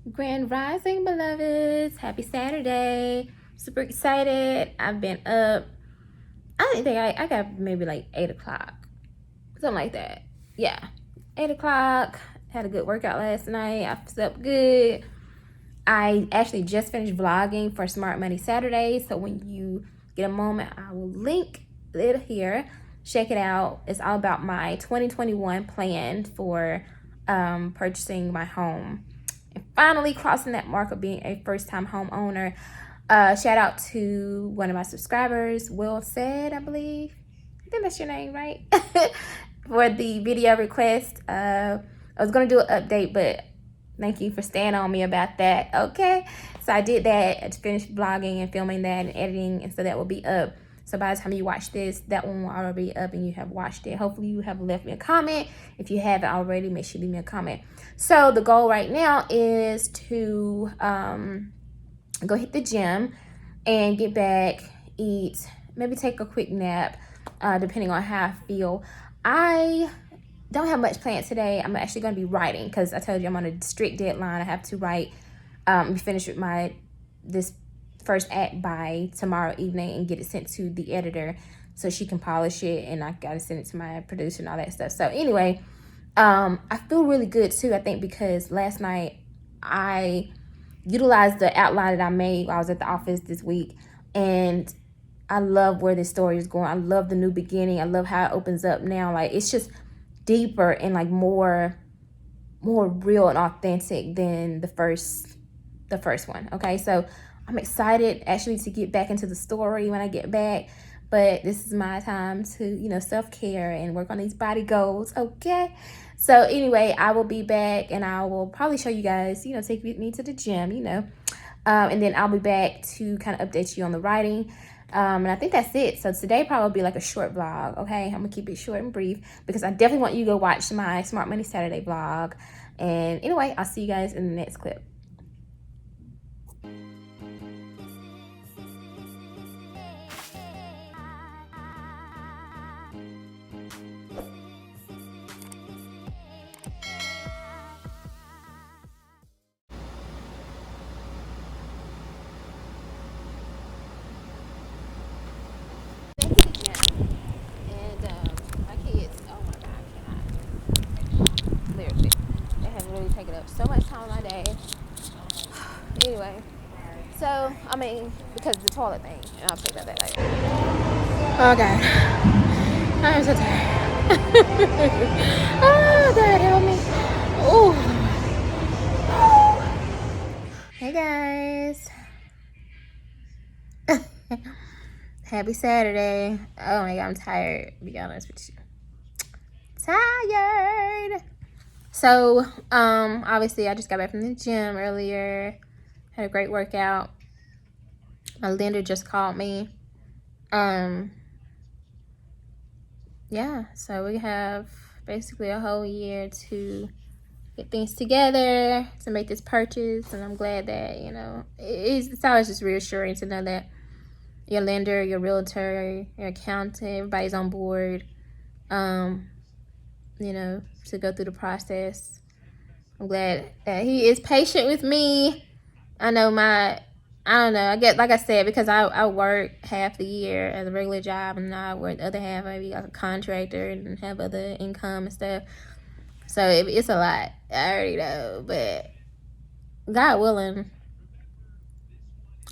Grand Rising, beloveds. Happy Saturday. Super excited. I've been up. I think I got maybe like 8 o'clock. Something like that. Yeah. 8 o'clock. Had a good workout last night. I slept good. I actually just finished vlogging for Smart Money Saturday. So when you get a moment, I will link it here. Check it out. It's all about my 2021 plan for purchasing my home and finally crossing that mark of being a first-time homeowner. Shout out to one of my subscribers, Will Said, I believe. I think that's your name, right? For the video request. I was going to do an update, but thank you for staying on me about that. Okay. So I did that. I finished vlogging and filming that and editing. And so that will be up. So by the time you watch this, that one will already be up and you have watched it. Hopefully you have left me a comment. If you haven't already, make sure you leave me a comment. So the goal right now is to go hit the gym and get back, eat, maybe take a quick nap, depending on how I feel. I don't have much planned today. I'm actually going to be writing because I told you I'm on a strict deadline. I have to write, be finished with this first act by tomorrow evening and get it sent to the editor so she can polish it, and I got to send it to my producer and all that stuff. So anyway, I feel really good too, I think, because last night I utilized the outline that I made while I was at the office this week, and I love where this story is going. I love the new beginning. I love how it opens up now. Like, it's just deeper and like more real and authentic than the first one. Okay, so I'm excited actually to get back into the story when I get back, but this is my time to self-care and work on these body goals. Okay, so anyway, I will be back and I will probably show you guys, take me to the gym, and then I'll be back to kind of update you on the writing. And I think that's it. So today probably will be like a short vlog, okay? I'm gonna keep it short and brief because I definitely want you to go watch my Smart Money Saturday vlog. And anyway, I'll see you guys in the next clip. Taking up so much time on my day. Anyway, so because of the toilet thing, and I'll talk about that later. Oh God, I'm so tired. Oh God, help me. Oh. Hey guys. Happy Saturday. Oh my God, I'm tired, to be honest with you. Tired. So, obviously I just got back from the gym earlier. Had a great workout. My lender just called me. Yeah, so we have basically a whole year to get things together to make this purchase, and I'm glad that, it's always just reassuring to know that your lender, your realtor, your accountant, everybody's on board, to go through the process. I'm glad that he is patient with me. I don't know, I get, like I said, because I work half the year as a regular job, and I work the other half, maybe like a contractor and have other income and stuff. So it's a lot. I already know, but God willing,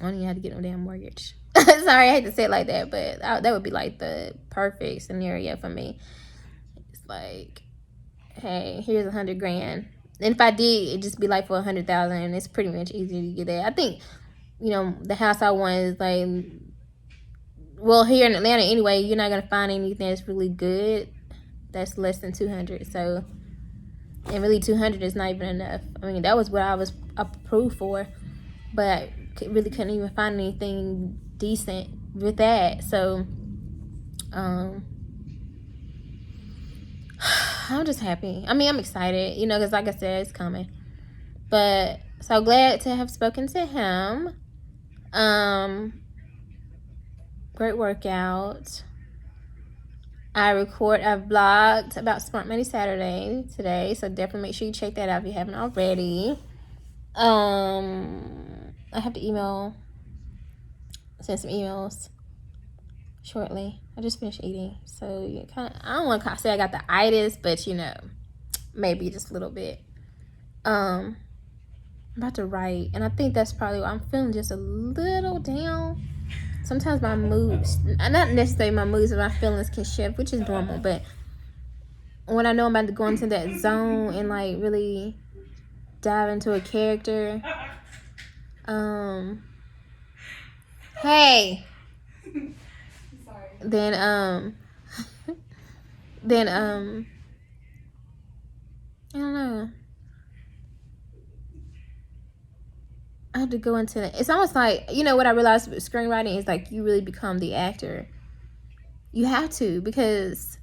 I don't even have to get no damn mortgage. Sorry, I hate to say it like that, but that would be like the perfect scenario for me. It's like, hey, here's $100,000. And if I did, it'd just be like for $100,000, and it's pretty much easy to get that. I think, the house I want is like, well, here in Atlanta anyway, you're not gonna find anything that's really good that's less than $200,000. So, and really $200,000 is not even enough. That was what I was approved for, but I really couldn't even find anything decent with that. So, I'm just happy. I'm excited, because like I said, it's coming. But so glad to have spoken to him. Great workout. I've vlogged about Smart Money Saturday today, so definitely make sure you check that out if you haven't already. I have to send some emails shortly. I just finished eating, so you kind of, I don't want to say I got the itis, but you know, maybe just a little bit. I'm about to write, and I think that's probably why I'm feeling just a little down. Sometimes my moods, not necessarily my moods, but my feelings can shift, which is normal. But when I know I'm about to go into that zone and like really dive into a character, hey, sorry. Then I don't know. I have to go into it. It's almost like, you know, what I realized with screenwriting is like you really become the actor. You have to, because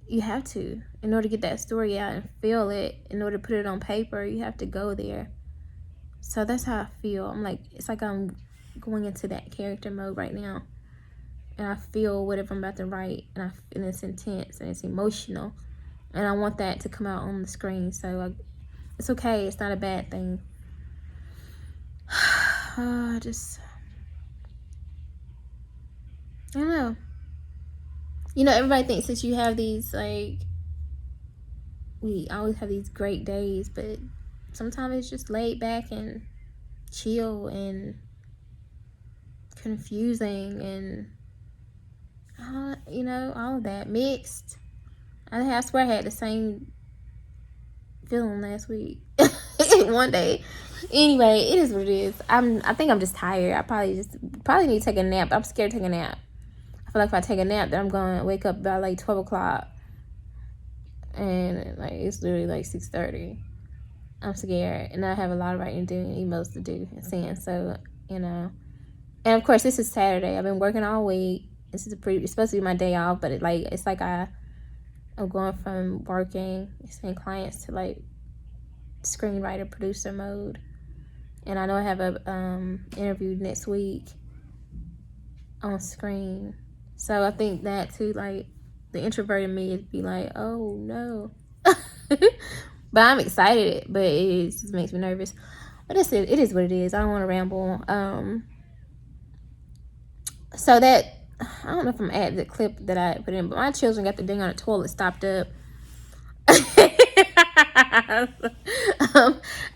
you have to. In order to get that story out and feel it, in order to put it on paper, you have to go there. So that's how I feel. I'm like, it's like I'm going into that character mode right now. And I feel whatever I'm about to write. And it's intense and it's emotional. And I want that to come out on the screen. So it's okay. It's not a bad thing. I don't know. You know, everybody thinks that you have these, like, we always have these great days, but sometimes it's just laid back and chill and confusing and, you know, all of that mixed. I swear I had the same feeling last week. One day. Anyway, it is what it is. I think I'm just tired. I probably need to take a nap. I'm scared to take a nap. I feel like if I take a nap, then I'm going to wake up about like 12 o'clock. And like it's literally like 6:30. I'm scared. And I have a lot of writing to do and emails to do and send. So, you know. And of course, this is Saturday. I've been working all week. It's supposed to be my day off, but it's like I'm going from working, seeing clients to like screenwriter, producer mode. And I know I have a interview next week on screen. So I think that too, like, the introvert in me would be like, oh no. But I'm excited, but it just makes me nervous. But it is what it is. I don't want to ramble. So that, I don't know if I'm at the clip that I put in, but my children got the dang on the toilet stopped up.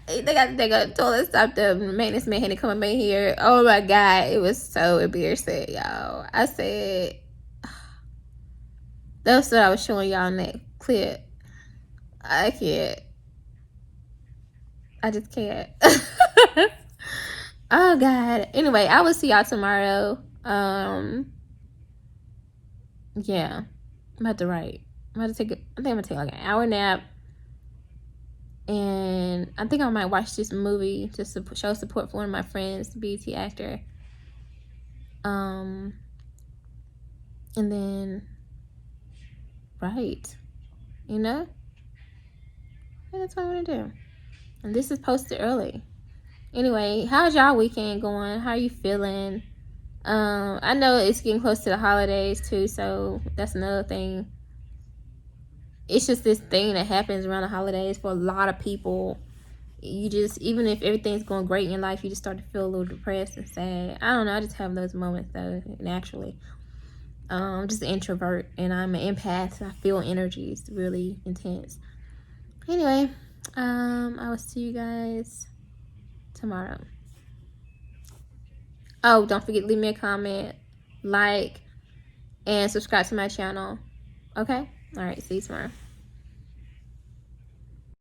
They got the toilet stopped up. Maintenance man had to come and make here. Oh my god, it was so embarrassing, y'all. I said, that's what I was showing y'all in that clip. I can't. I just can't. Oh god. Anyway, I will see y'all tomorrow. Yeah, I'm about to write. I think I'm gonna take like an hour nap. And I think I might watch this movie just to show support for one of my friends, the BET actor. And then write, you know? And that's what I'm gonna do. And this is posted early. Anyway, how's y'all weekend going? How are you feeling? I know it's getting close to the holidays too, so that's another thing. It's just this thing that happens around the holidays for a lot of people. You just, even if everything's going great in your life, you just start to feel a little depressed and sad. I don't know. I just have those moments though, naturally. I'm just an introvert and I'm an empath. I feel energy. It's really intense. Anyway, I will see you guys tomorrow. Oh, don't forget to leave me a comment, like, and subscribe to my channel. Okay? All right. See you tomorrow.